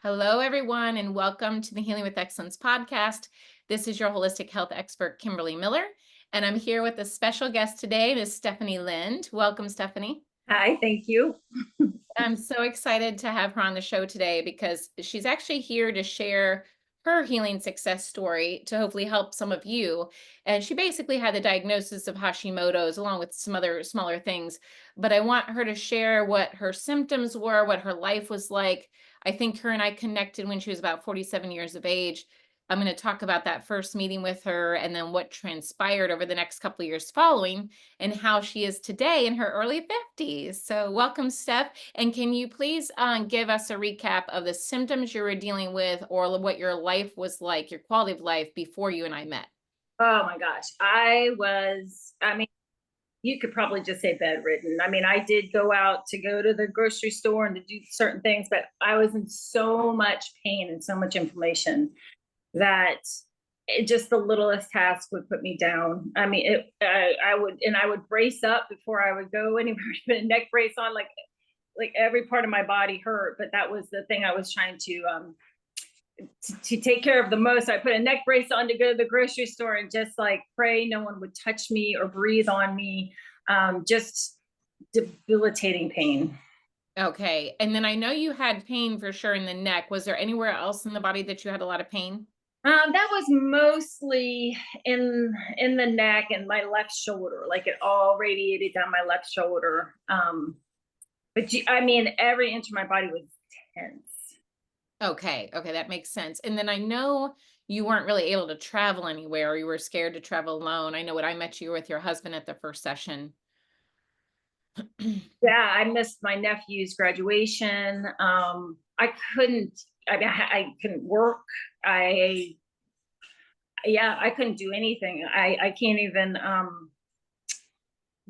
Hello, everyone, and welcome to the Healing with Excellence podcast. This is your holistic health expert, Kimberly Miller, and I'm here with a special guest today, Ms. Stephanie Lind. Welcome, Stephanie. Hi, thank you. I'm so excited to have her on the show today because she's actually here to share her healing success story to hopefully help some of you. And she basically had the diagnosis of Hashimoto's along with some other smaller things. But I want her to share what her symptoms were, what her life was like. I think her and I connected when she was about 47 years of age. I'm going to talk about that first meeting with her and then what transpired over the next couple of years following and how she is today in her early 50s. So welcome, Steph. And can you please give us a recap of the symptoms you were dealing with or what your life was like, your quality of life before you and I met? Oh my gosh. You could probably just say bedridden. I did go to the grocery store and to do certain things, but I was in so much pain and so much inflammation that just the littlest task would put me down. I would brace up before I would go anywhere, put a neck brace on, like every part of my body hurt. But that was the thing I was trying to take care of the most. I put a neck brace on to go to the grocery store and just like pray no one would touch me or breathe on me. Just debilitating pain. Okay. And then I know you had pain for sure in the neck. Was there anywhere else in the body that you had a lot of pain? That was mostly in the neck and my left shoulder, like it all radiated down my left shoulder. Every inch of my body was tense. Okay. Okay. That makes sense. And then I know you weren't really able to travel anywhere or you were scared to travel alone. I know when I met you with your husband at the first session. Yeah, I missed my nephew's graduation. I couldn't. I couldn't work. I couldn't do anything. I can't even.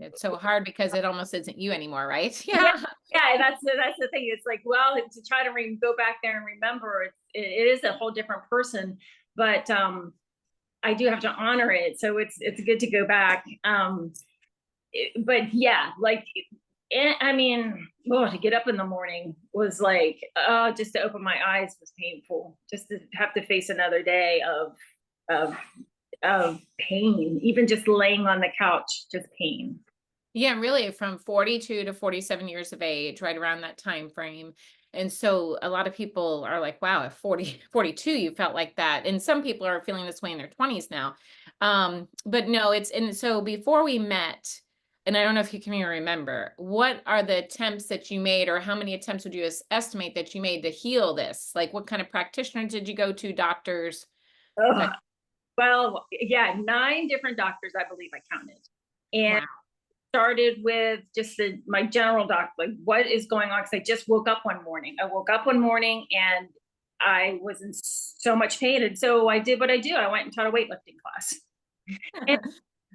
It's so hard because it almost isn't you anymore, right? Yeah, Yeah. yeah. That's the thing. It's like, well, to try to go back there and remember, it is a whole different person. But I do have to honor it, so it's good to go back. But yeah, to get up in the morning was like, oh, just to open my eyes was painful. Just to have to face another day of of pain, even just laying on the couch, just pain. Yeah, really from 42 to 47 years of age, right around that time frame. And so a lot of people are like, wow, at 40, 42, you felt like that. And some people are feeling this way in their 20s now. But no, and so before we met, and I don't know if you can even remember, what are the attempts that you made, or how many attempts would you estimate that you made to heal this? Like, what kind of practitioner did you go to, doctors? Oh, That, well, yeah, 9 different doctors, I believe I counted. And wow. started with just my general doctor, like what is going on? Because I just woke up one morning. I woke up one morning and I was in so much pain. And so I did what I do. I went and taught a weightlifting class. And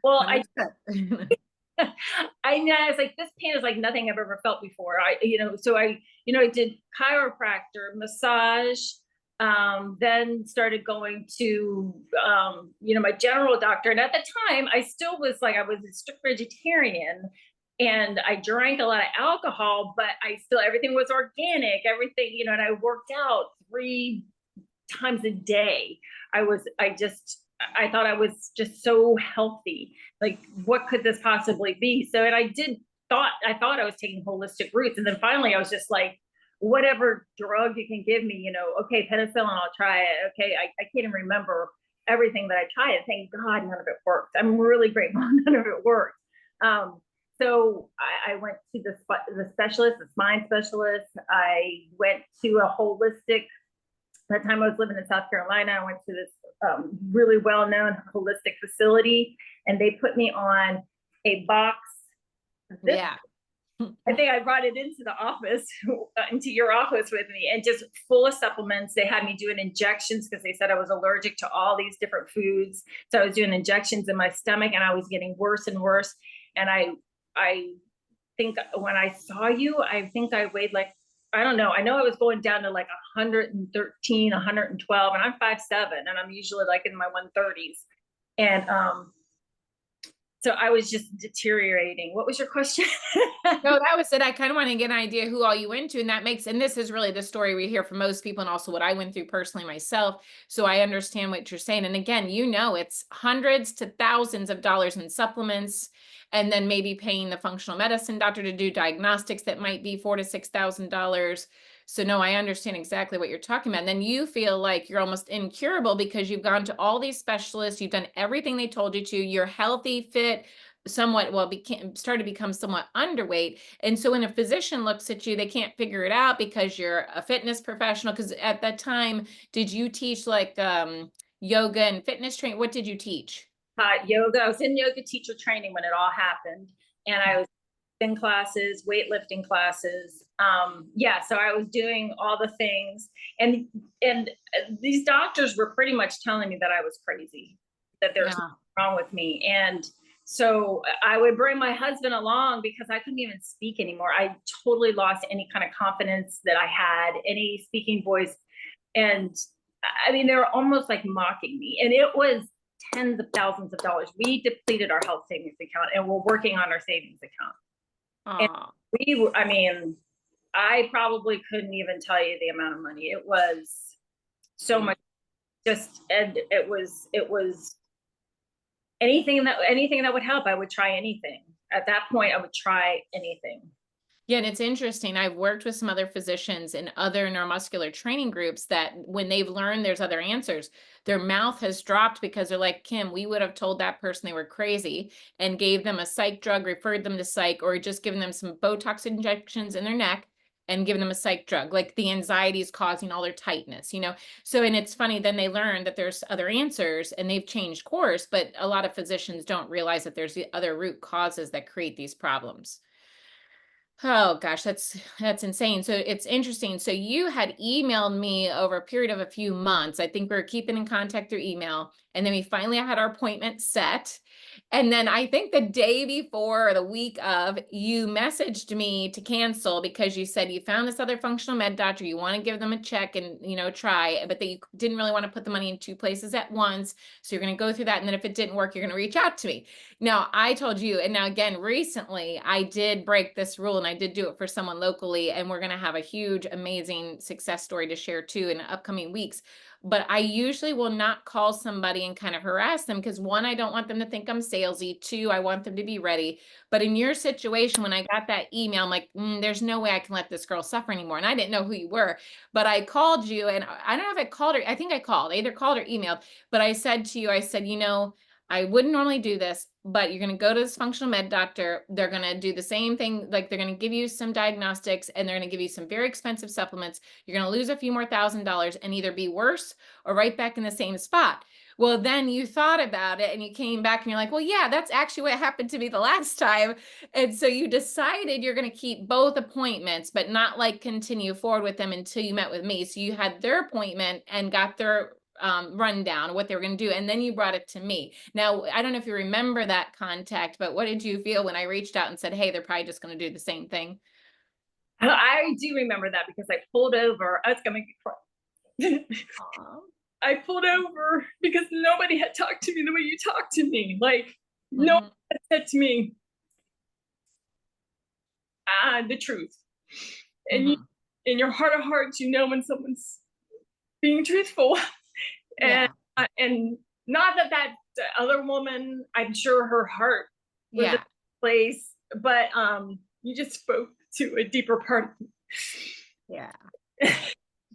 well, Understood. I was like, this pain is like nothing I've ever felt before. I did chiropractor, massage, then started going to, my general doctor. And at the time, I still was like, I was a strict vegetarian and I drank a lot of alcohol, but everything was organic, everything, and I worked out 3 times a day. I thought I was just so healthy. Like, what could this possibly be? So, and I thought I was taking holistic routes. And then finally I was just like, whatever drug you can give me, okay, penicillin, I'll try it. Okay. I can't even remember everything that I tried. And thank God none of it worked. I'm really grateful none of it worked. So I went to the specialist, the spine specialist. I went to a holistic. That time I was living in South Carolina. I went to this really well-known holistic facility, and they put me on a box. Yeah. I think I brought it into the office, into your office with me, and just full of supplements. They had me doing injections because they said I was allergic to all these different foods. So I was doing injections in my stomach, and I was getting worse and worse. And I think when I saw you, I think I weighed like, I don't know. I know I was going down to like 113, 112, and I'm 5'7", and I'm usually like in my 130s. And So I was just deteriorating. What was your question? No, that was it. I kind of want to get an idea who all you went to, and that makes, and this is really the story we hear from most people, and also what I went through personally myself. So I understand what you're saying. And again, it's hundreds to thousands of dollars in supplements, and then maybe paying the functional medicine doctor to do diagnostics that might be $4,000 to $6,000. So no, I understand exactly what you're talking about. And then you feel like you're almost incurable because you've gone to all these specialists, you've done everything they told you to, you're healthy, fit, somewhat, well, became started to become somewhat underweight. And so when a physician looks at you, they can't figure it out because you're a fitness professional. Because at that time, did you teach like yoga and fitness training? What did you teach? Yoga. I was in yoga teacher training when it all happened, and I was in classes, weightlifting classes. Yeah, so I was doing all the things, and these doctors were pretty much telling me that I was crazy, that there's Yeah. something wrong with me, and so I would bring my husband along because I couldn't even speak anymore. I totally lost any kind of confidence that I had, any speaking voice, and I mean they were almost like mocking me, and it was tens of thousands of dollars. We depleted our health savings account, and we're working on our savings account. And Oh, I mean, I probably couldn't even tell you the amount of money. It was so much, just, and it was anything that would help. I would try anything. At that point, I would try anything. yeah, and it's interesting. I've worked with some other physicians in other neuromuscular training groups that when they've learned there's other answers, their mouth has dropped because they're like, Kim, we would have told that person they were crazy and gave them a psych drug, referred them to psych, or just given them some Botox injections in their neck and given them a psych drug. Like the anxiety is causing all their tightness. So, and it's funny, then they learn that there's other answers and they've changed course, but a lot of physicians don't realize that there's the other root causes that create these problems. Oh gosh, that's insane. So it's interesting. So you had emailed me over a period of a few months. I think we were keeping in contact through email. And then we finally had our appointment set. And then I think the day before or the week of, you messaged me to cancel because you said you found this other functional med doctor. You want to give them a check and, try, but that you didn't really want to put the money in two places at once. So you're going to go through that. And then if it didn't work, you're going to reach out to me. Now, I told you, and now again, recently, I did break this rule and I did do it for someone locally, and we're going to have a huge, amazing success story to share too in upcoming weeks. But I usually will not call somebody and kind of harass them because one, I don't want them to think I'm salesy. Two, I want them to be ready. But in your situation, when I got that email, I'm like, there's no way I can let this girl suffer anymore. And I didn't know who you were, but I called you, and I don't know if I called her. I think I called, I either called or emailed, but I said to you, I said, I wouldn't normally do this, but you're going to go to this functional med doctor. They're going to do the same thing. Like they're going to give you some diagnostics and they're going to give you some very expensive supplements. You're going to lose a few more $1,000 and either be worse or right back in the same spot. Well, then you thought about it and you came back and you're like, well, yeah, that's actually what happened to me the last time. And so you decided you're going to keep both appointments, but not like continue forward with them until you met with me. So you had their appointment and got their rundown of what they were going to do. And then you brought it to me. Now, I don't know if you remember that contact, but what did you feel when I reached out and said, hey, they're probably just going to do the same thing? I do remember that because I pulled over. I was going to make me cry. Aw. I pulled over because nobody had talked to me the way you talked to me. Like, no one Mhm. had said to me the truth. And you, Mhm. in your heart of hearts, you know when someone's being truthful. And Yeah. and not that other woman, I'm sure her heart was in Yeah. place, but you just spoke to a deeper part of Yeah. me.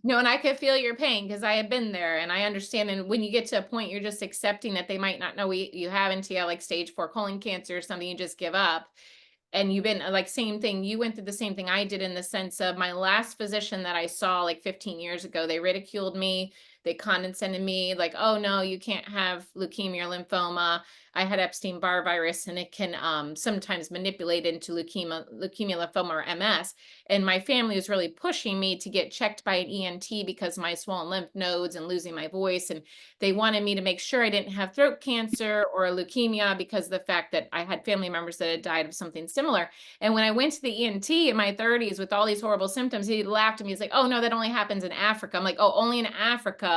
No, and I could feel your pain because I have been there and I understand. And when you get to a point, you're just accepting that they might not know you have until you have like stage 4 colon cancer or something, you just give up. And you've been like same thing. You went through the same thing I did in the sense of my last physician that I saw like 15 years ago. They ridiculed me. They condescended me like, oh no, you can't have leukemia or lymphoma. I had Epstein-Barr virus and it can sometimes manipulate into leukemia, lymphoma, or MS. And my family was really pushing me to get checked by an ENT because of my swollen lymph nodes and losing my voice. And they wanted me to make sure I didn't have throat cancer or leukemia because of the fact that I had family members that had died of something similar. And when I went to the ENT in my 30s with all these horrible symptoms, he laughed at me. He's like, oh, no, that only happens in Africa. I'm like, oh, only in Africa.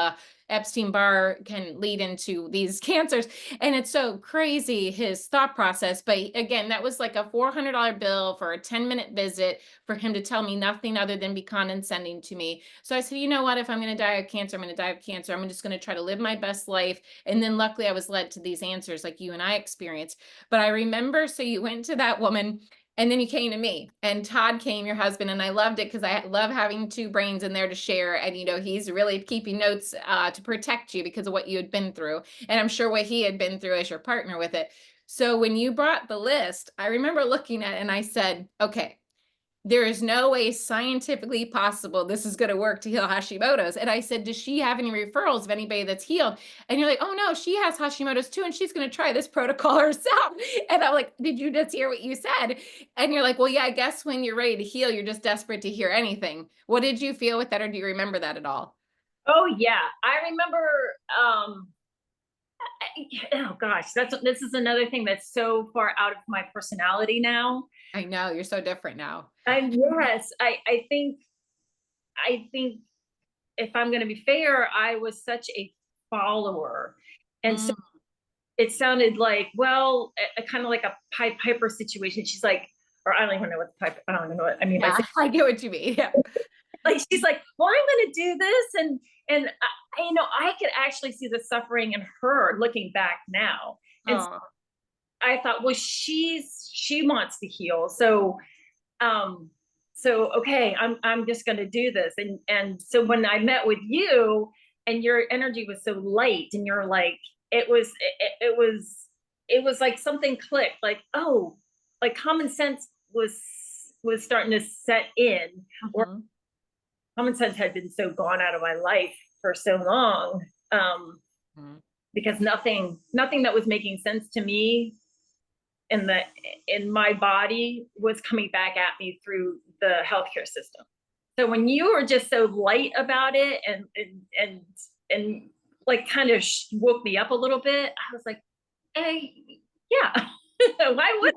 Epstein-Barr can lead into these cancers. And it's so crazy, his thought process. But again, that was like a $400 bill for a 10-minute visit for him to tell me nothing other than be condescending to me. So I said, you know what? If I'm going to die of cancer, I'm going to die of cancer. I'm just going to try to live my best life. And then luckily I was led to these answers like you and I experienced. But I remember, so you went to that woman and then you came to me, and Todd came, your husband, and I loved it because I love having two brains in there to share. And, he's really keeping notes to protect you because of what you had been through. And I'm sure what he had been through as your partner with it. So when you brought the list, I remember looking at it and I said, okay, there is no way scientifically possible this is going to work to heal Hashimoto's. And I said, does she have any referrals of anybody that's healed? And you're like, oh no, she has Hashimoto's too. And she's going to try this protocol herself. And I'm like, did you just hear what you said? And you're like, well, yeah, I guess when you're ready to heal, you're just desperate to hear anything. What did you feel with that? Or do you remember that at all? Oh yeah, I remember. Oh gosh, this is another thing that's so far out of my personality now. I know you're so different now. And yes, I think if I'm going to be fair, I was such a follower, and so Mm, it sounded like, well, kind of like a Pied Piper situation. She's like, or I don't even know what the Pipe. I don't even know what I mean by yeah, saying. I get what you mean. Yeah. Like she's like, well, I'm going to do this, and I could actually see the suffering in her looking back now, and so Oh, I thought, well, she wants to heal, um okay, I'm just going to do this, and so when I met with you and your energy was so light, and you're like, it was like something clicked, like, oh, like common sense was starting to set in, or mhm, common sense had been so gone out of my life for so long, um mhm. because nothing that was making sense to me in the in my body was coming back at me through the healthcare system. So when you were just so light about it, and like kind of woke me up a little bit, I was like, hey, yeah, why would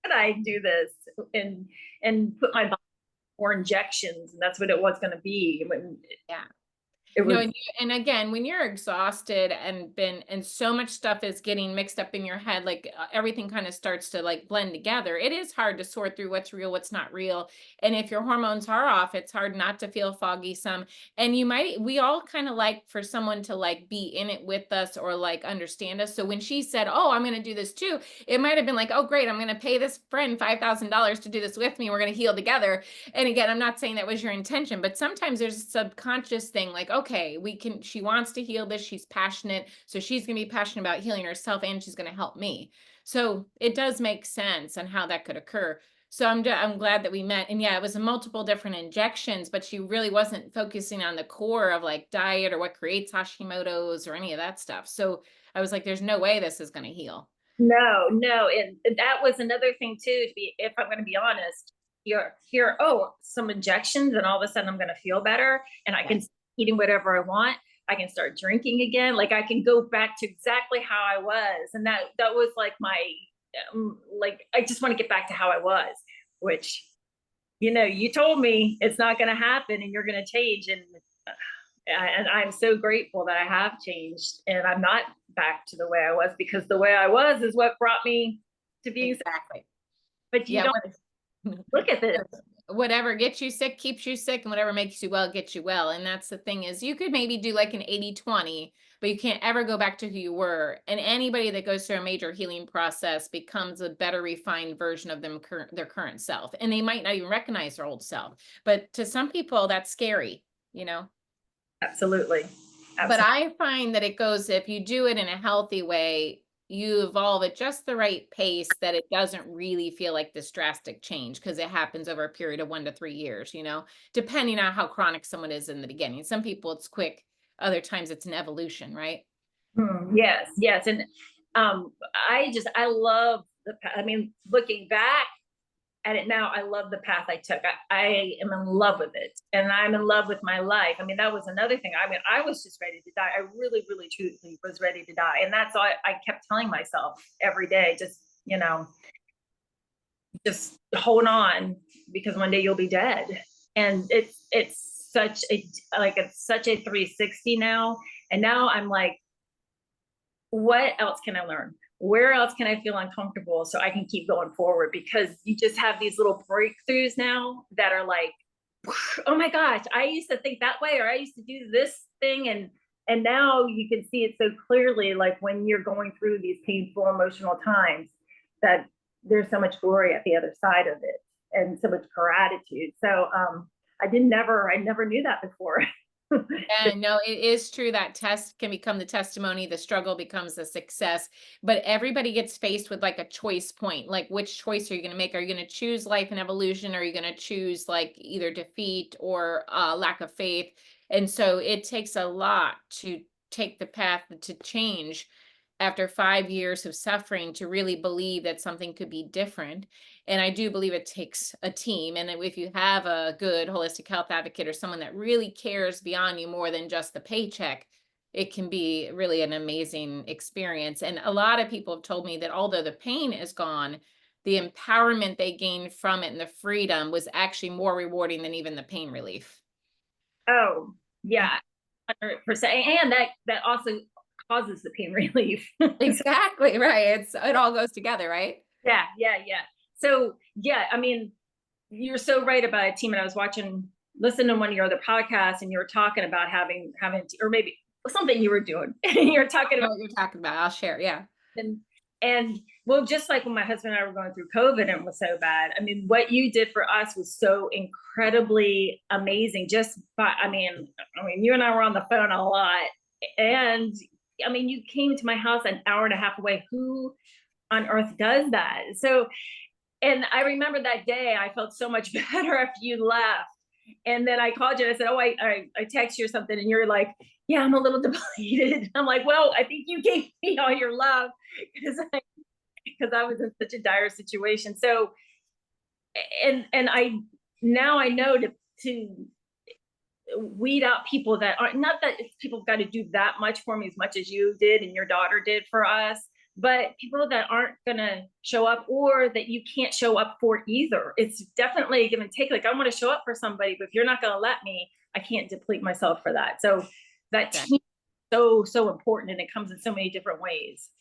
I do this, and put my body for injections, and that's what it was going to be when Yeah. it No, was. and again, when you're exhausted and so much stuff is getting mixed up in your head, like everything kind of starts to like blend together. It is hard to sort through what's real, what's not real. And if your hormones are off, it's hard not to feel foggy some. And we all kind of like for someone to like be in it with us or like understand us. So when she said, "Oh, I'm going to do this too," it might have been like, "Oh, great, I'm going to pay this friend $5,000 to do this with me. We're going to heal together." And again, I'm not saying that was your intention, but sometimes there's a subconscious thing like, okay, she wants to heal this. She's passionate. So she's going to be passionate about healing herself and she's going to help me. So it does make sense on how that could occur. So I'm glad that we met. And yeah, it was multiple different injections, but she really wasn't focusing on the core of like diet or what creates Hashimoto's or any of that stuff. So I was like, there's no way this is going to heal. No, no, and that was another thing too. To be, if I'm going to be honest, you're here. Oh, some injections, and all of a sudden I'm going to feel better, and I Yeah. can start eating whatever I want. I can start drinking again. Like I can go back to exactly how I was, and that was like my, like I just want to get back to how I was, which you told me it's not going to happen, and you're going to change, and I'm so grateful that I have changed, and I'm not back to the way I was, because the way I was is what brought me to being sick. Exactly. But you Yeah. don't look at this. Whatever gets you sick keeps you sick, and whatever makes you well gets you well. And that's the thing, is you could maybe do like an 80-20, but you can't ever go back to who you were. And anybody that goes through a major healing process becomes a better refined version of their current self. And they might not even recognize their old self. But to some people, that's scary, you know? Absolutely. But Absolutely. I find that it goes, if you do it in a healthy way, you evolve at just the right pace that it doesn't really feel like this drastic change because it happens over a period of 1 to 3 years, depending on how chronic someone is in the beginning. Some people it's quick, other times it's an evolution, right? Yes, yes. And I love I mean, looking back at it now, I love the path I took. I am in love with it, and I'm in love with my life. I mean, that was another thing. I mean, I was just ready to die. I really, really, truly was ready to die. And that's all I kept telling myself every day, just hold on, because one day you'll be dead. And it's such a 360 now. And now I'm like, what else can I learn? Where else can I feel uncomfortable so I can keep going forward? Because you just have these little breakthroughs now that are like, oh my gosh, I used to think that way, or I used to do this thing, and now you can see it so clearly, like when you're going through these painful emotional times, that there's so much glory at the other side of it, and so much gratitude. So I never knew that before. Yeah, no, it is true that test can become the testimony, the struggle becomes the success, but everybody gets faced with like a choice point. Like, which choice are you going to make? Are you going to choose life and evolution? Or are you going to choose like either defeat or lack of faith? And so it takes a lot to take the path to change after 5 years of suffering to really believe that something could be different. And I do believe it takes a team. And if you have a good holistic health advocate or someone that really cares beyond you more than just the paycheck, it can be really an amazing experience. And a lot of people have told me that although the pain is gone, the empowerment they gained from it and the freedom was actually more rewarding than even the pain relief. Oh, yeah, 100%. And that also causes the pain relief. Exactly right. It all goes together, right? Yeah, yeah, yeah. So yeah, I mean, you're so right about a team. And I was listening to one of your other podcasts, and you were talking about or maybe something you were doing. You were I talking know about what you're talking about. I'll share. Yeah. and and well, just like when my husband and I were going through COVID and it was so bad. I mean, what you did for us was so incredibly amazing. I mean, you and I were on the phone a lot, and I mean, you came to my house an hour and a half away. Who on earth does that? So, and I remember that day I felt so much better after you left. And then I called you and I said, oh, I text you or something. And you're like, yeah, I'm a little depleted. I'm like, well, I think you gave me all your love because I was in such a dire situation. So, and I, now I know to weed out people that aren't, not that people have got to do that much for me as much as you did and your daughter did for us, but people that aren't going to show up, or that you can't show up for either. It's definitely a give and take. Like, I want to show up for somebody, but if you're not going to let me, I can't deplete myself for that. So that team is so important, and it comes in so many different ways.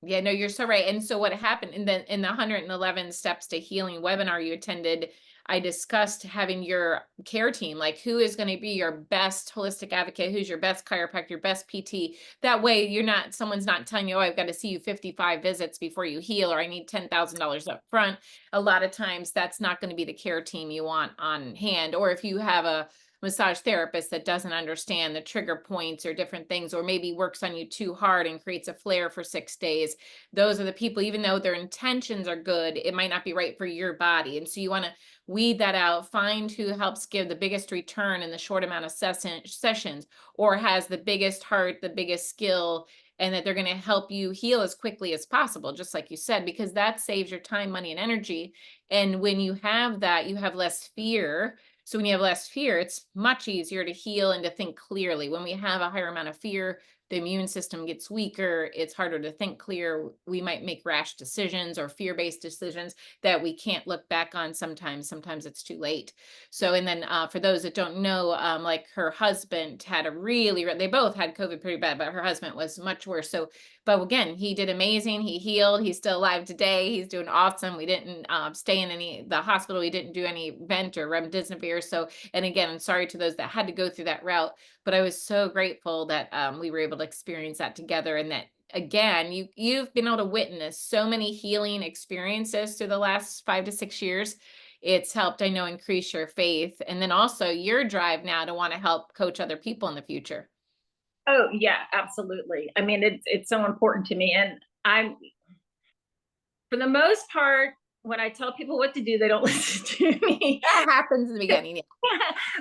Yeah, no, you're so right. And so what happened in the 111 steps to healing webinar you attended, I discussed having your care team, like who is going to be your best holistic advocate, who's your best chiropractor, your best PT. That way someone's not telling you, oh, I've got to see you 55 visits before you heal, or I need $10,000 up front. A lot of times that's not going to be the care team you want on hand. Or if you have a massage therapist that doesn't understand the trigger points or different things, or maybe works on you too hard and creates a flare for 6 days, those are the people, even though their intentions are good, it might not be right for your body. And so you want to weed that out, find who helps give the biggest return in the short amount of sessions, or has the biggest heart, the biggest skill, and that they're going to help you heal as quickly as possible, just like you said, because that saves your time, money, and energy. And when you have that, you have less fear. So when you have less fear, it's much easier to heal and to think clearly. When we have a higher amount of fear, the immune system gets weaker. It's harder to think clear. We might make rash decisions or fear-based decisions that we can't look back on sometimes. Sometimes it's too late. So, and then for those that don't know, like her husband had they both had COVID pretty bad, but her husband was much worse. So, but again, he did amazing. He healed. He's still alive today. He's doing awesome. We didn't stay in the hospital. We didn't do any vent or remdesivir. So, and again, I'm sorry to those that had to go through that route, but I was so grateful that we were able to experience that together, and that again, you've been able to witness so many healing experiences through the last 5 to 6 years. It's helped, I know, increase your faith, and then also your drive now to want to help coach other people in the future. Oh yeah, absolutely. I mean, it's so important to me, and I'm, for the most part, when I tell people what to do, they don't listen to me. That happens in the beginning. Yeah.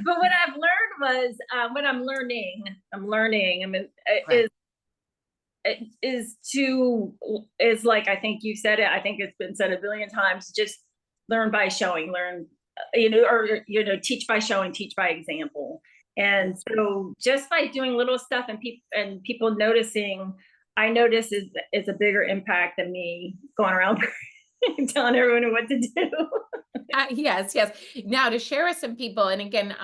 But what I've learned was, what I'm learning. I mean, Right. is like, I think you said it. I think it's been said a billion times. Just learn by showing. Learn, teach by showing, teach by example. And so, just by doing little stuff, and people noticing, I notice is a bigger impact than me going around telling everyone what to do. Yes, yes. Now to share with some people, and again,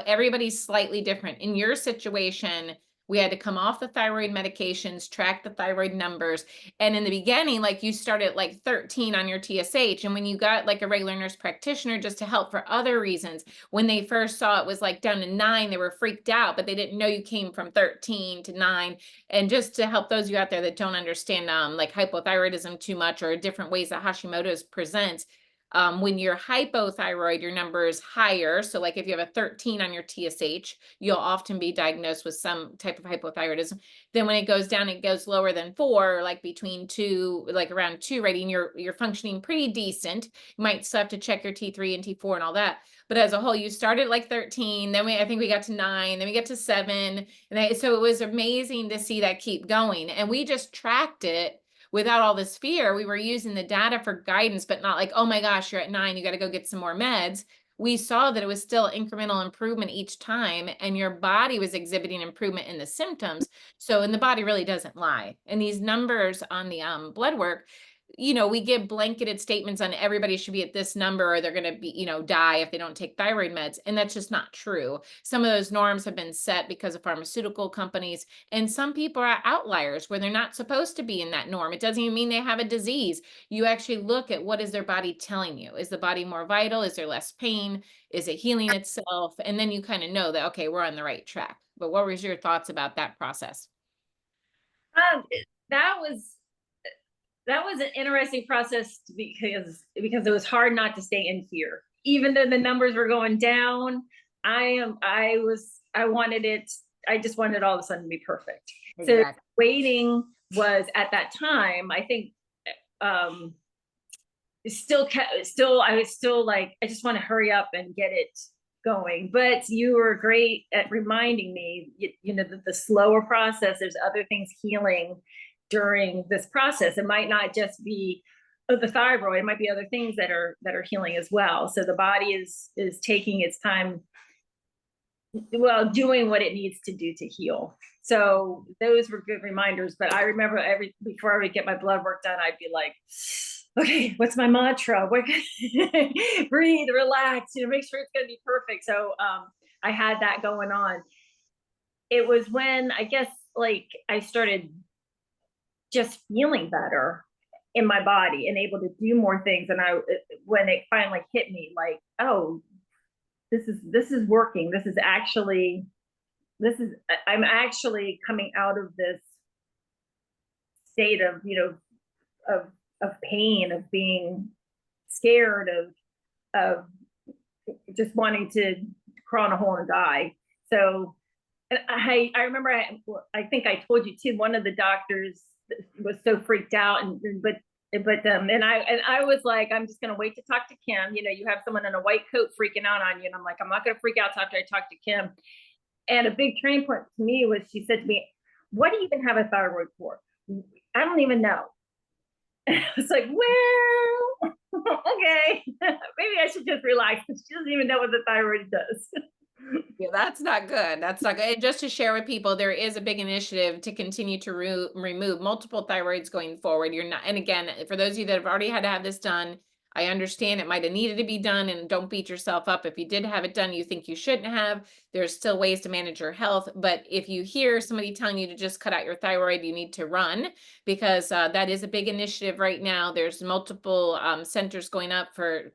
everybody's slightly different. In your situation, we had to come off the thyroid medications, track the thyroid numbers. And in the beginning, like you started like 13 on your TSH. And when you got like a regular nurse practitioner just to help for other reasons, when they first saw it was like down to 9, they were freaked out, but they didn't know you came from 13 to 9. And just to help those of you out there that don't understand like hypothyroidism too much or different ways that Hashimoto's presents, when you're hypothyroid, your number is higher. So, like if you have a 13 on your TSH, you'll often be diagnosed with some type of hypothyroidism. Then when it goes down, it goes lower than 4, like between 2, like around 2, right? And you're functioning pretty decent. You might still have to check your T3 and T4 and all that. But as a whole, you started like 13, then I think we got to 9, then we get to 7. So it was amazing to see that keep going. And we just tracked it without all this fear. We were using the data for guidance, but not like, oh my gosh, you're at 9, you got to go get some more meds. We saw that it was still incremental improvement each time, and your body was exhibiting improvement in the symptoms. So, and the body really doesn't lie. And these numbers on the blood work, we give blanketed statements on everybody should be at this number or they're going to be, die if they don't take thyroid meds. And that's just not true. Some of those norms have been set because of pharmaceutical companies, and some people are outliers where they're not supposed to be in that norm. It doesn't even mean they have a disease. You actually look at what is their body telling you. Is the body more vital? Is there less pain? Is it healing itself? And then you kind of know that, okay, we're on the right track. But what was your thoughts about that process? Um, that was an interesting process because it was hard not to stay in here, even though the numbers were going down. I wanted it. I just wanted all of a sudden to be perfect. So Exactly. waiting was at that time. I think um, I was still like, I just want to hurry up and get it going. But you were great at reminding me, the slower process, there's other things healing during this process. It might not just be the thyroid, it might be other things that are healing as well. So the body is taking its time, well, doing what it needs to do to heal. So those were good reminders. But I remember before I would get my blood work done, I'd be like, okay, what's my mantra? Breathe, relax, make sure it's going to be perfect. So I had that going on. It was when I guess like I started just feeling better in my body and able to do more things. And when it finally hit me, like, oh, this is working. I'm actually coming out of this state of, of pain, of being scared, of just wanting to crawl in a hole and die. So I remember, I think I told you too, one of the doctors was so freaked out, and I was like, I'm just gonna wait to talk to Kim. You have someone in a white coat freaking out on you, and I'm like, I'm not gonna freak out after I talk to Kim. And a big turning point to me was she said to me, "What do you even have a thyroid for?" I don't even know. I was like, well, okay, maybe I should just relax. She doesn't even know what the thyroid does. Yeah, that's not good. That's not good. And just to share with people, there is a big initiative to continue to remove multiple thyroids going forward. You're not, and again, for those of you that have already had to have this done, I understand it might have needed to be done, and don't beat yourself up if you did have it done. You think you shouldn't have. There's still ways to manage your health, but if you hear somebody telling you to just cut out your thyroid, you need to run, because that is a big initiative right now. There's multiple centers going up for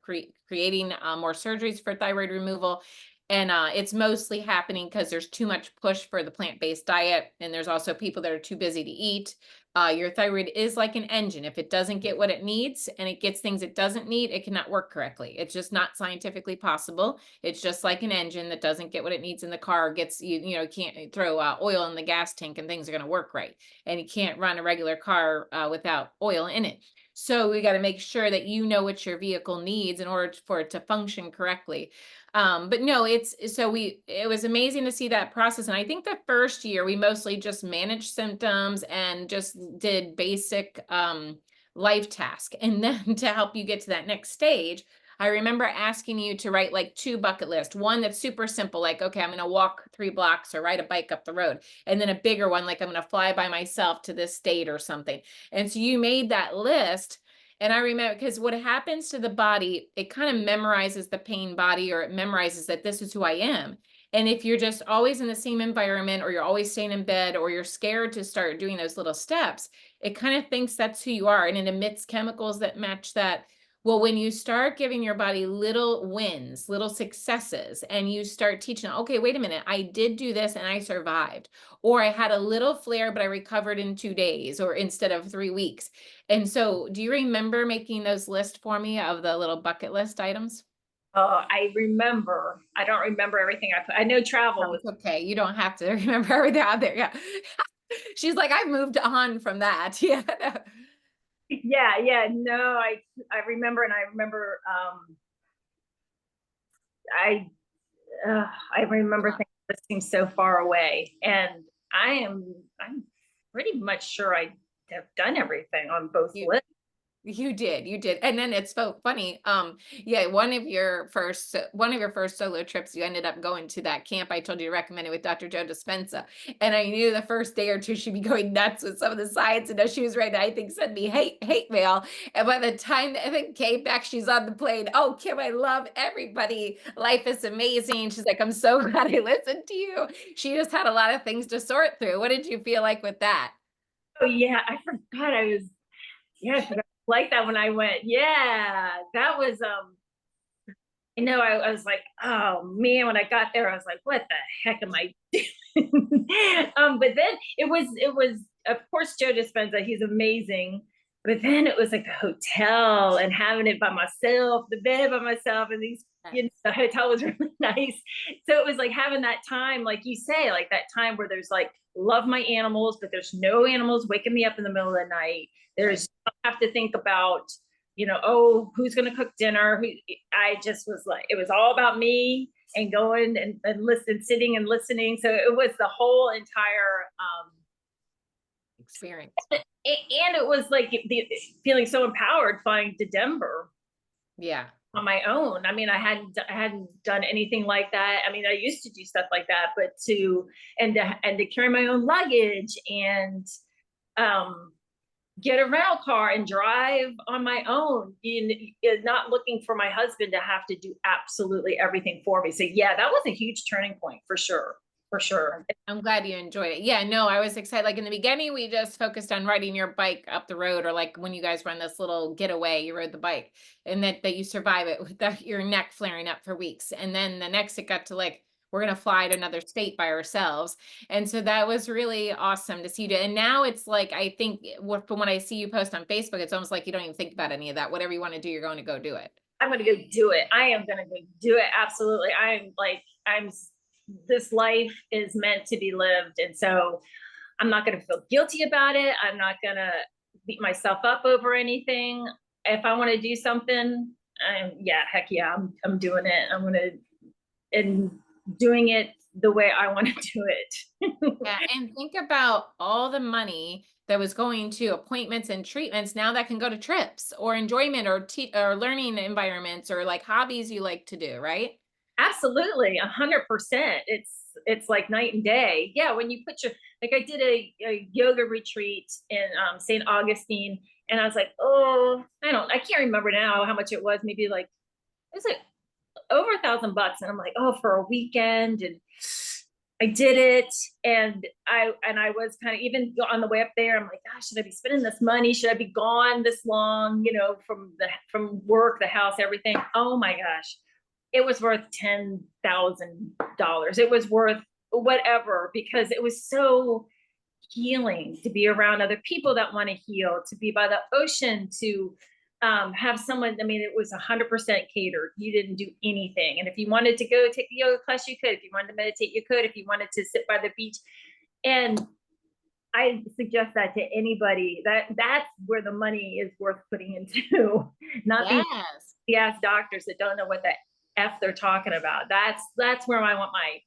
creating more surgeries for thyroid removal. And it's mostly happening because there's too much push for the plant-based diet, and there's also people that are too busy to eat. Your thyroid is like an engine. If it doesn't get what it needs and it gets things it doesn't need, it cannot work correctly. It's just not scientifically possible. It's just like an engine that doesn't get what it needs in the car. Gets can't throw oil in the gas tank and things are going to work right. And you can't run a regular car without oil in it. So we got to make sure that you know what your vehicle needs in order for it to function correctly. But no, it was amazing to see that process. And I think the first year we mostly just managed symptoms and just did basic life task. And then to help you get to that next stage, I remember asking you to write like 2 bucket lists. One that's super simple, like, okay, I'm going to walk 3 blocks or ride a bike up the road. And then a bigger one, like I'm going to fly by myself to this state or something. And so you made that list. And I remember because what happens to the body, it kind of memorizes the pain body, or it memorizes that this is who I am. And if you're just always in the same environment, or you're always staying in bed, or you're scared to start doing those little steps, it kind of thinks that's who you are, and it emits chemicals that match that. Well, when you start giving your body little wins, little successes, and you start teaching, okay, wait a minute, I did do this and I survived, or I had a little flare, but I recovered in 2 days or instead of 3 weeks. And so, do you remember making those lists for me of the little bucket list items? I remember. I don't remember everything I put. I know travel No, was. it's okay. You don't have to remember everything out there. Yeah. She's like, I moved on from that. Yeah. No. Yeah, yeah. No, I remember, and I remember. I I remember Yeah. things that seem so far away, and I'm pretty much sure I have done everything on both You lists. you did. And then it's so funny. Yeah, one of your first solo trips, you ended up going to that camp I told you to recommend it with Dr. Joe Dispenza. And I knew the first day or two she'd be going nuts with some of the science, and she was ready to, I think, send me hate mail. And by the time the thing came back, she's on the plane. Oh, Kim, I love everybody. Life is amazing. She's like, I'm so glad I listened to you. She just had a lot of things to sort through. What did you feel like with that? Oh yeah, I forgot I was. Yeah, I forgot like that when I went. Yeah, that was. I know I was like, oh man, when I got there, I was like, what the heck am I doing? But then it was of course Joe Dispenza, he's amazing. But then it was like the hotel and having it by myself, the bed by myself, and the hotel was really nice. So it was like having that time, like you say, like that time where there's like love my animals, but there's no animals waking me up in the middle of the night. Right. There's I have to think about oh, who's going to cook dinner? I just was like, it was all about me and going and listen, sitting and listening. So it was the whole entire, Experience. and it was like feeling so empowered flying to Denver Yeah. on my own. I mean, I hadn't done anything like that. I mean, I used to do stuff like that, but to carry my own luggage and um get a rental car and drive on my own, not looking for my husband to have to do absolutely everything for me. So yeah, that was a huge turning point for sure, for sure. I'm glad you enjoyed it. Yeah, no, I was excited. Like in the beginning, we just focused on riding your bike up the road, or like when you guys run this little getaway, you rode the bike, and that you survive it without your neck flaring up for weeks. And then the next, it got to like, we're gonna fly to another state by ourselves. And so that was really awesome to see you do. And now it's like, I think from when I see you post on Facebook, it's almost like you don't even think about any of that. Whatever you want to do, you're going to go do it. I'm gonna go do it. I am gonna go do it. Absolutely. I'm this life is meant to be lived. And so I'm not gonna feel guilty about it. I'm not gonna beat myself up over anything. If I want to do something, yeah, heck yeah, I'm doing it. I'm gonna and doing it the way I want to do it. Yeah, and think about all the money that was going to appointments and treatments now that can go to trips or enjoyment or or learning environments or like hobbies you like to do, right? Absolutely, 100%. It's like night and day. Yeah, when you put your like I did a yoga retreat in St. Augustine, and I was like, oh, I can't remember now how much it was. Maybe like it was like over $1,000, and I'm like, oh, for a weekend, and I did it, and I was kind of even on the way up there. I'm like, gosh, should I be spending this money? Should I be gone this long? From work, the house, everything. Oh my gosh, it was worth $10,000. It was worth whatever because it was so healing to be around other people that want to heal, to be by the ocean, to have someone. I mean, it was 100% catered. You didn't do anything, and if you wanted to go take the yoga class, you could. If you wanted to meditate, you could. If you wanted to sit by the beach, and I suggest that to anybody. That's where the money is worth putting into, not these Yes. ass doctors that don't know what the f they're talking about. That's where I want my.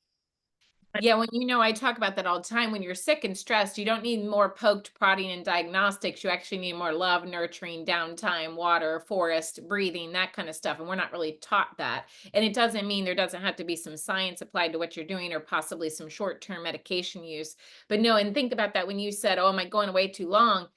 Yeah, I talk about that all the time. When you're sick and stressed, you don't need more poked, prodding, and diagnostics. You actually need more love, nurturing, downtime, water, forest, breathing, that kind of stuff. And we're not really taught that. And it doesn't mean there doesn't have to be some science applied to what you're doing, or possibly some short-term medication use. But no, and think about that when you said, oh, am I going away too long?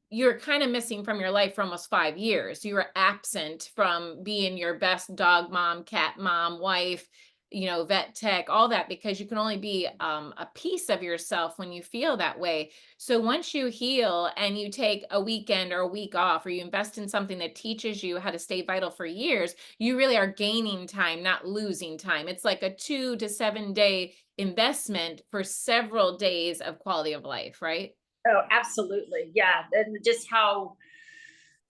you're kind of missing from your life for almost 5 years. You were absent from being your best dog mom, cat mom, wife, vet tech, all that, because you can only be a piece of yourself when you feel that way. So once you heal and you take a weekend or a week off, or you invest in something that teaches you how to stay vital for years, you really are gaining time, not losing time. It's like a 2 to 7 day investment for several days of quality of life, right? Oh, absolutely. Yeah. And just how,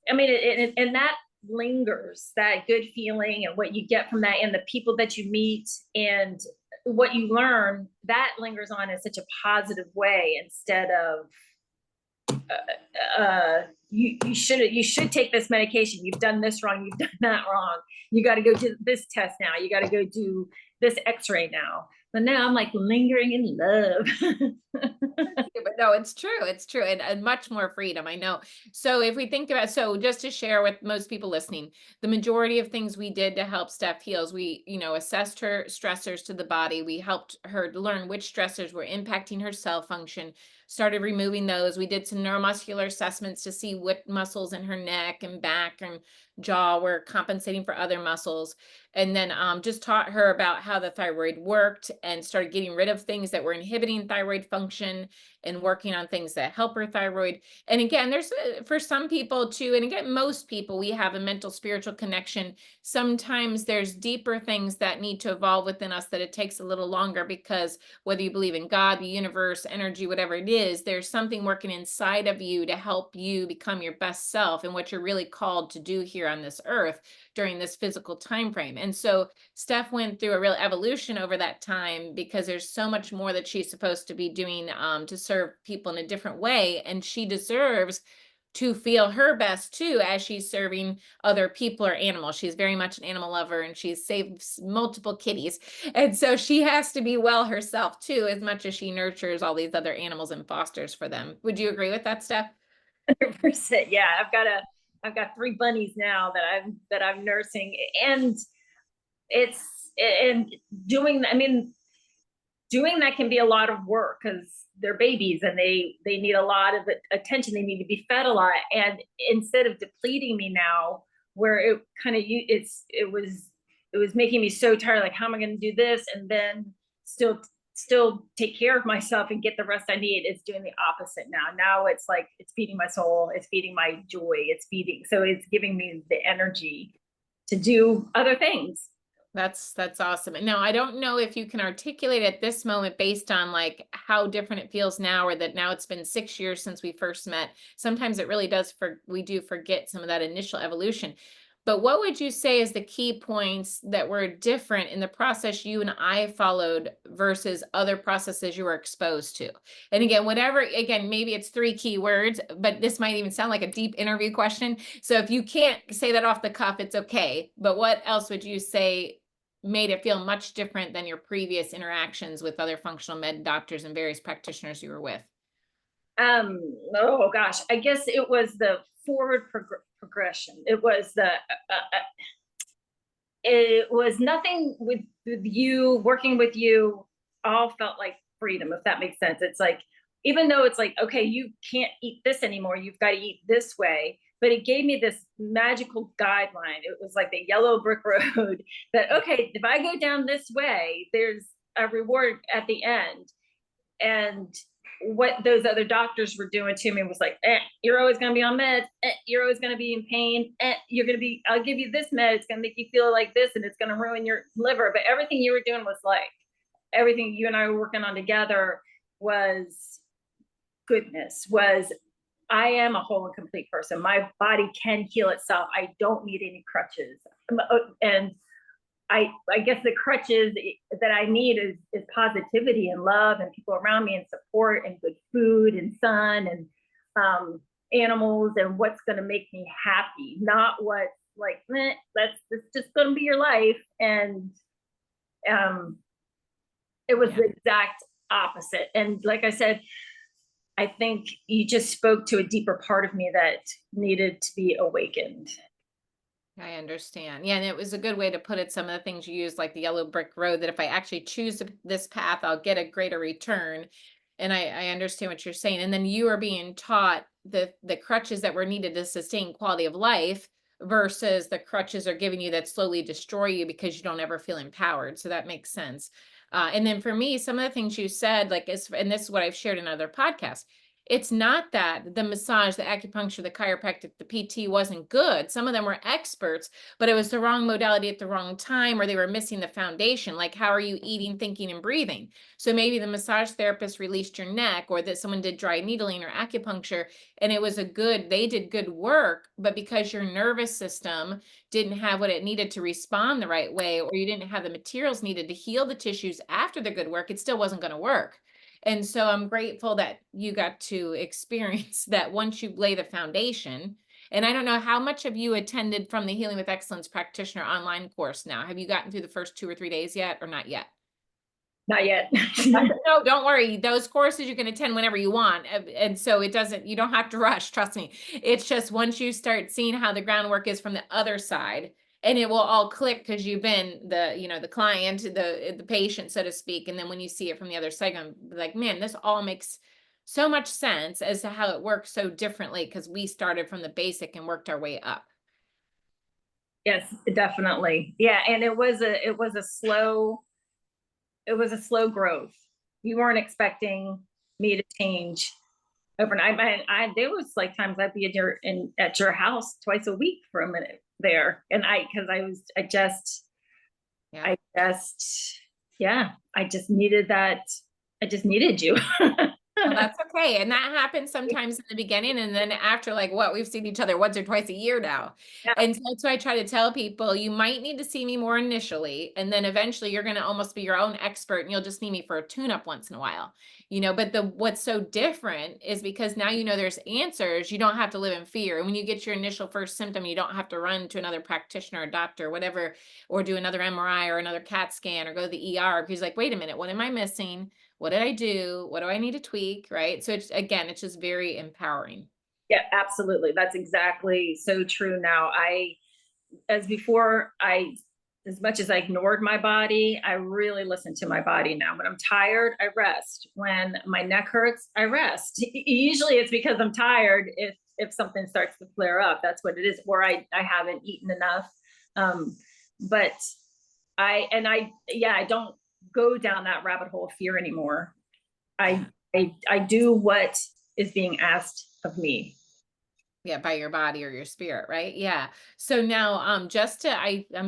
I mean, and that lingers, that good feeling and what you get from that and the people that you meet and what you learn, that lingers on in such a positive way instead of, you should take this medication. You've done this wrong. You've done that wrong. You got to go do this test now. You got to go do this X-ray now. But now I'm like lingering in love. Yeah, but no, it's true. It's true. And much more freedom, I know. So if we think about, so just to share with most people listening, the majority of things we did to help Steph heal is we, assessed her stressors to the body. We helped her to learn which stressors were impacting her cell function, started removing those. We did some neuromuscular assessments to see what muscles in her neck and back and jaw were compensating for other muscles. And then just taught her about how the thyroid worked and started getting rid of things that were inhibiting thyroid function and working on things that help her thyroid. And again, there's for some people too, and again, most people, we have a mental spiritual connection. Sometimes there's deeper things that need to evolve within us that it takes a little longer, because whether you believe in God, the universe, energy, whatever it is, there's something working inside of you to help you become your best self and what you're really called to do here on this earth during this physical time frame. And so Steph went through a real evolution over that time, because there's so much more that she's supposed to be doing to serve people in a different way. And she deserves to feel her best too as she's serving other people or animals. She's very much an animal lover, and she's saved multiple kitties. And so she has to be well herself too, as much as she nurtures all these other animals and fosters for them. Would you agree with that, Steph? 100%. Yeah, I've got three bunnies now that I'm nursing, and it's and doing. I mean, doing that can be a lot of work because they're babies and they need a lot of attention. They need to be fed a lot, and instead of depleting me now, where it kind of it was making me so tired. Like, how am I going to do this and then still take care of myself and get the rest I need? It's doing the opposite now. Now it's like it's feeding my soul, it's feeding my joy, so it's giving me the energy to do other things. That's awesome. And now I don't know if you can articulate at this moment based on like how different it feels now, or that now it's been 6 years since we first met. Sometimes it really does we do forget some of that initial evolution. But what would you say is the key points that were different in the process you and I followed versus other processes you were exposed to? And again, whatever, again, maybe it's three key words, but this might even sound like a deep interview question. So if you can't say that off the cuff, it's okay. But what else would you say made it feel much different than your previous interactions with other functional med doctors and various practitioners you were with? Oh gosh, I guess it was the forward progression. It was nothing with you working with you. All felt like freedom, if that makes sense. It's like, even though it's like, okay, you can't eat this anymore, you've got to eat this way, but it gave me this magical guideline. It was like the yellow brick road that, okay, if I go down this way, there's a reward at the end. And what those other doctors were doing to me was like, you're always going to be on meds. You're always going to be in pain. You're going to be, I'll give you this med. It's going to make you feel like this and it's going to ruin your liver. But everything you were doing was like, everything you and I were working on together was goodness, I am a whole and complete person. My body can heal itself. I don't need any crutches. And I guess the crutches that I need is positivity and love and people around me and support and good food and sun and animals and what's going to make me happy, not what like that's just going to be your life. And um, it was Yeah. the exact opposite. And like I said, I think you just spoke to a deeper part of me that needed to be awakened. I understand. Yeah, and it was a good way to put it. Some of the things you use, like the yellow brick road, that if I actually choose this path, I'll get a greater return. And I understand what you're saying. And then you are being taught the crutches that were needed to sustain quality of life versus the crutches are giving you that slowly destroy you because you don't ever feel empowered. So that makes sense. And then for me, some of the things you said, like, and this is what I've shared in other podcasts. It's not that the massage, the acupuncture, the chiropractic, the PT wasn't good. Some of them were experts, but it was the wrong modality at the wrong time, or they were missing the foundation. Like, how are you eating, thinking, and breathing? So maybe the massage therapist released your neck, or that someone did dry needling or acupuncture, and it was they did good work, but because your nervous system didn't have what it needed to respond the right way, or you didn't have the materials needed to heal the tissues after the good work, it still wasn't going to work. And so I'm grateful that you got to experience that once you lay the foundation. And I don't know, how much have you attended from the Healing with Excellence practitioner online course now? Have you gotten through the first 2 or 3 days yet, or not yet? Not yet. No, don't worry. Those courses you can attend whenever you want. And so you don't have to rush. Trust me. It's just once you start seeing how the groundwork is from the other side, and it will all click because you've been the client, the patient, so to speak. And then when you see it from the other side, I'm like, man, this all makes so much sense as to how it works so differently because we started from the basic and worked our way up. Yes, definitely. Yeah, and it was a slow growth. You weren't expecting me to change overnight. There was like times I'd be at your house twice a week for a minute there, and because Yeah. I just, yeah, I just needed that. I just needed you. Well, that's okay. And that happens sometimes in the beginning. And then after, like, what, we've seen each other once or twice a year now. Yeah, And so that's why I try to tell people, you might need to see me more initially. And then eventually you're going to almost be your own expert and you'll just need me for a tune up once in a while. But what's so different is because now there's answers. You don't have to live in fear. And when you get your initial first symptom, you don't have to run to another practitioner or doctor, whatever, or do another MRI or another CAT scan or go to the ER because, like, wait a minute, what am I missing? What did I do? What do I need to tweak? Right. So it's just very empowering. yeah, absolutely. That's exactly so true now. As before, as much as I ignored my body, I really listen to my body now. When I'm tired, I rest. When my neck hurts, I rest. Usually it's because I'm tired. If something starts to flare up, that's what it is, or I haven't eaten enough. But I don't go down that rabbit hole of fear anymore. Yeah. I do what is being asked of me. Yeah, by your body or your spirit, right? Yeah. So now, I'm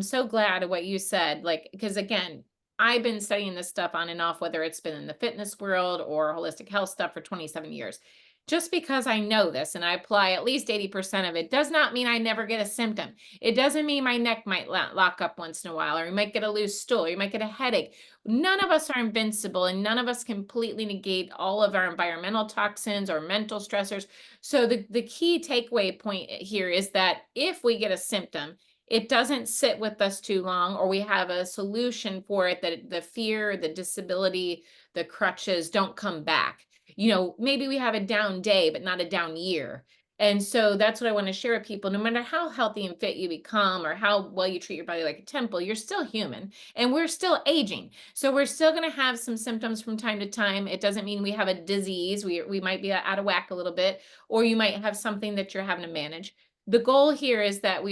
so glad of what you said, like, because again, I've been studying this stuff on and off, whether it's been in the fitness world or holistic health stuff for 27 years. Just because I know this and I apply at least 80% of it does not mean I never get a symptom. It doesn't mean my neck might lock up once in a while, or you might get a loose stool, or you might get a headache. None of us are invincible, and none of us completely negate all of our environmental toxins or mental stressors. So the key takeaway point here is that if we get a symptom, it doesn't sit with us too long, or we have a solution for it, that the fear, the disability, the crutches don't come back. Maybe we have a down day, but not a down year. And so that's what I want to share with people. No matter how healthy and fit you become, or how well you treat your body like a temple, you're still human and we're still aging. So we're still going to have some symptoms from time to time. It doesn't mean we have a disease. We might be out of whack a little bit, or you might have something that you're having to manage. The goal here is that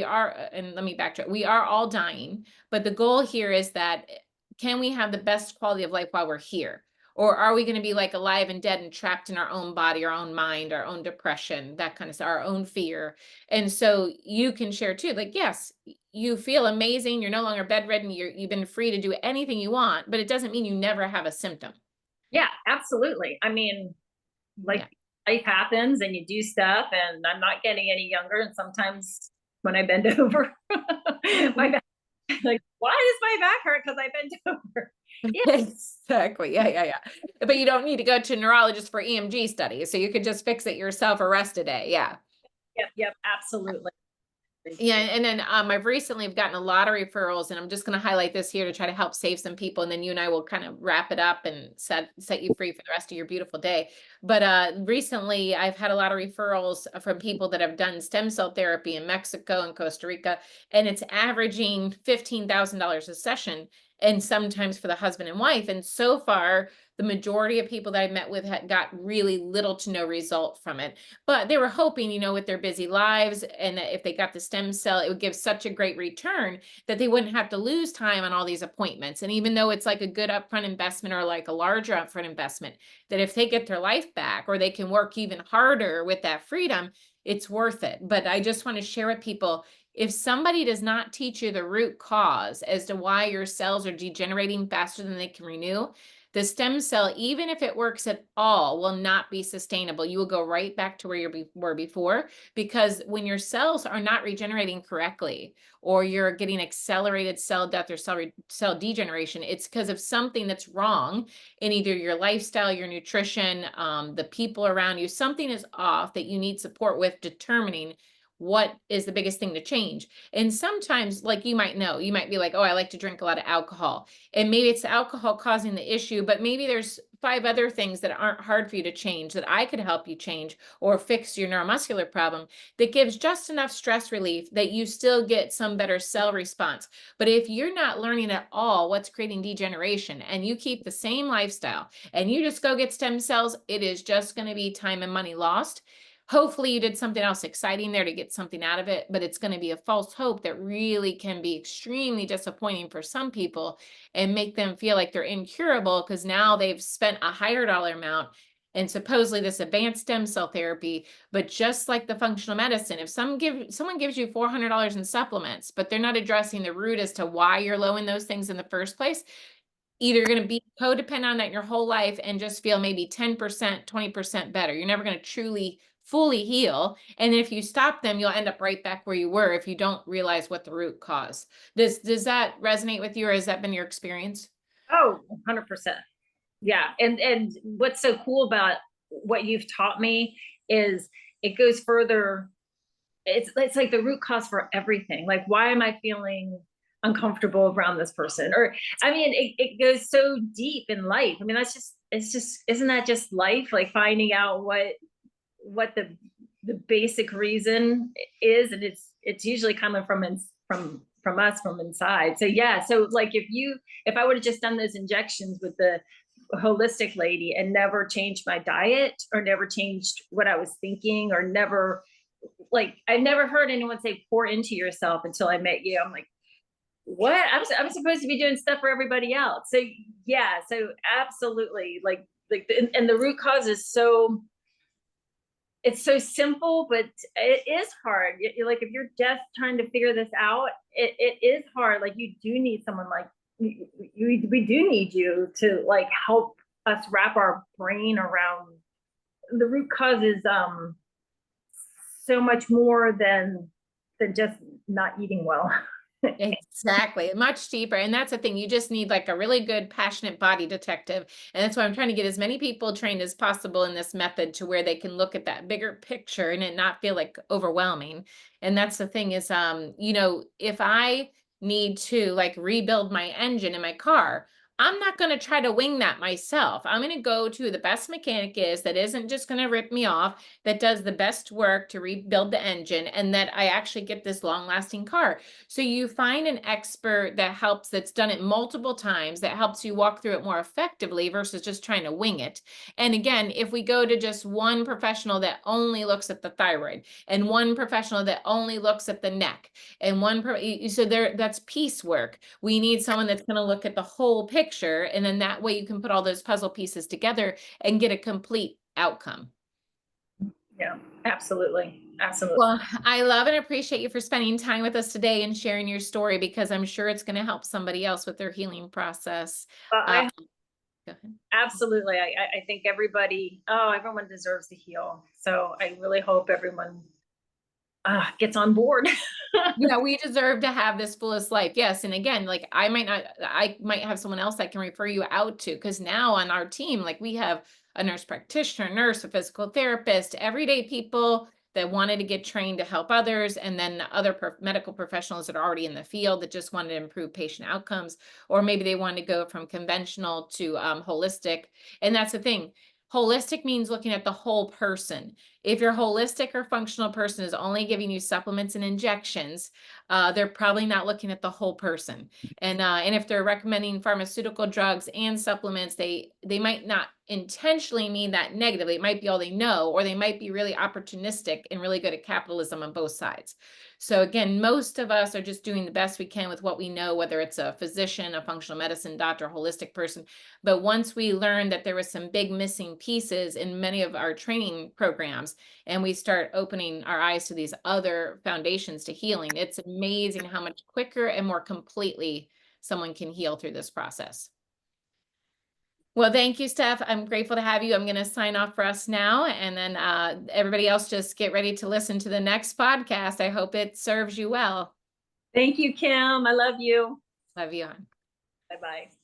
and let me backtrack, we are all dying, but the goal here is that, can we have the best quality of life while we're here? Or are we going to be like alive and dead and trapped in our own body, our own mind, our own depression, that kind of stuff, our own fear? And so you can share too, like, yes, you feel amazing. You're no longer bedridden. You've been free to do anything you want, but it doesn't mean you never have a symptom. Yeah, absolutely. I mean, like, Yeah. life happens and you do stuff, and I'm not getting any younger. And sometimes when I bend over, my back, like, why does my back hurt? Because I bent over. Yeah, Exactly. Yeah, yeah, yeah. But you don't need to go to a neurologist for EMG studies. So you could just fix it yourself or rest a day. Yeah. yep, yep, absolutely. Yeah, and then I've recently gotten a lot of referrals, and I'm just going to highlight this here to try to help save some people, and then you and I will kind of wrap it up and set you free for the rest of your beautiful day. But recently, I've had a lot of referrals from people that have done stem cell therapy in Mexico and Costa Rica, and it's averaging $15,000 a session. and sometimes for the husband and wife. And so far, the majority of people that I met with had got really little to no result from it. But they were hoping, with their busy lives, and that if they got the stem cell, it would give such a great return that they wouldn't have to lose time on all these appointments. And even though it's like a good upfront investment or like a larger upfront investment, that if they get their life back or they can work even harder with that freedom, it's worth it. But I just want to share with people, if somebody does not teach you the root cause as to why your cells are degenerating faster than they can renew, the stem cell, even if it works at all, will not be sustainable. You will go right back to where you were before, because when your cells are not regenerating correctly, or you're getting accelerated cell death or cell degeneration, it's because of something that's wrong in either your lifestyle, your nutrition, the people around you. Something is off that you need support with determining what is the biggest thing to change. And sometimes, like, you might be like, oh, I like to drink a lot of alcohol. And maybe it's the alcohol causing the issue, but maybe there's 5 other things that aren't hard for you to change that I could help you change or fix your neuromuscular problem that gives just enough stress relief that you still get some better cell response. But if you're not learning at all what's creating degeneration and you keep the same lifestyle and you just go get stem cells, it is just going to be time and money lost. Hopefully you did something else exciting there to get something out of it, but it's going to be a false hope that really can be extremely disappointing for some people and make them feel like they're incurable because now they've spent a higher dollar amount and supposedly this advanced stem cell therapy. But just like the functional medicine, if someone gives you $400 in supplements, but they're not addressing the root as to why you're low in those things in the first place, either you're going to be codependent on that your whole life and just feel maybe 10%, 20% better. You're never going to truly fully heal. And if you stop them, you'll end up right back where you were if you don't realize what the root cause. Does that resonate with you, or has that been your experience? Oh, 100%. Yeah. And what's so cool about what you've taught me is it goes further. It's like the root cause for everything. Like, why am I feeling uncomfortable around this person? Or, I mean, it goes so deep in life. I mean, it's just, isn't that just life? Like finding out what the basic reason is, and it's usually coming from us from inside. So yeah, so like if I would have just done those injections with the holistic lady and never changed my diet or never changed what I was thinking or never, like, I never heard anyone say pour into yourself until I met you. I'm like, what? I'm supposed to be doing stuff for everybody else. So yeah, so absolutely, and the root cause is so, it's so simple, but it is hard. You're like, if you're just trying to figure this out, it is hard. Like, you do need someone like we do need you to like help us wrap our brain around the root cause is so much more than just not eating well. Exactly. Much deeper. And that's the thing. You just need like a really good, passionate body detective. And that's why I'm trying to get as many people trained as possible in this method to where they can look at that bigger picture and it not feel like overwhelming. And that's the thing is, if I need to like rebuild my engine in my car, I'm not going to try to wing that myself. I'm going to go to the best mechanic is that isn't just going to rip me off, that does the best work to rebuild the engine, and that I actually get this long lasting car. So you find an expert that helps, that's done it multiple times, that helps you walk through it more effectively versus just trying to wing it. And again, if we go to just one professional that only looks at the thyroid and one professional that only looks at the neck and so there, that's piecework. We need someone that's going to look at the whole picture, and then that way you can put all those puzzle pieces together and get a complete outcome. Yeah, absolutely. Absolutely. Well, I love and appreciate you for spending time with us today and sharing your story, because I'm sure it's going to help somebody else with their healing process. Uh, I Go ahead. absolutely. I think everyone deserves to heal. So I really hope everyone gets on board. Yeah, we deserve to have this fullest life. Yes. And again, like I might have someone else I can refer you out to, because now on our team, like we have a nurse practitioner, nurse, a physical therapist, everyday people that wanted to get trained to help others, and then other medical professionals that are already in the field that just wanted to improve patient outcomes, or maybe they wanted to go from conventional to holistic. And that's the thing. Holistic means looking at the whole person. If your holistic or functional person is only giving you supplements and injections, they're probably not looking at the whole person. And if they're recommending pharmaceutical drugs and supplements, they might not intentionally mean that negatively. It might be all they know, or they might be really opportunistic and really good at capitalism on both sides. So again, most of us are just doing the best we can with what we know, whether it's a physician, a functional medicine doctor, holistic person. But once we learned that there was some big missing pieces in many of our training programs, and we start opening our eyes to these other foundations to healing, it's amazing how much quicker and more completely someone can heal through this process. Well, thank you, Steph. I'm grateful to have you. I'm going to sign off for us now. And then everybody else just get ready to listen to the next podcast. I hope it serves you well. Thank you, Kim. I love you. Love you. Bye bye.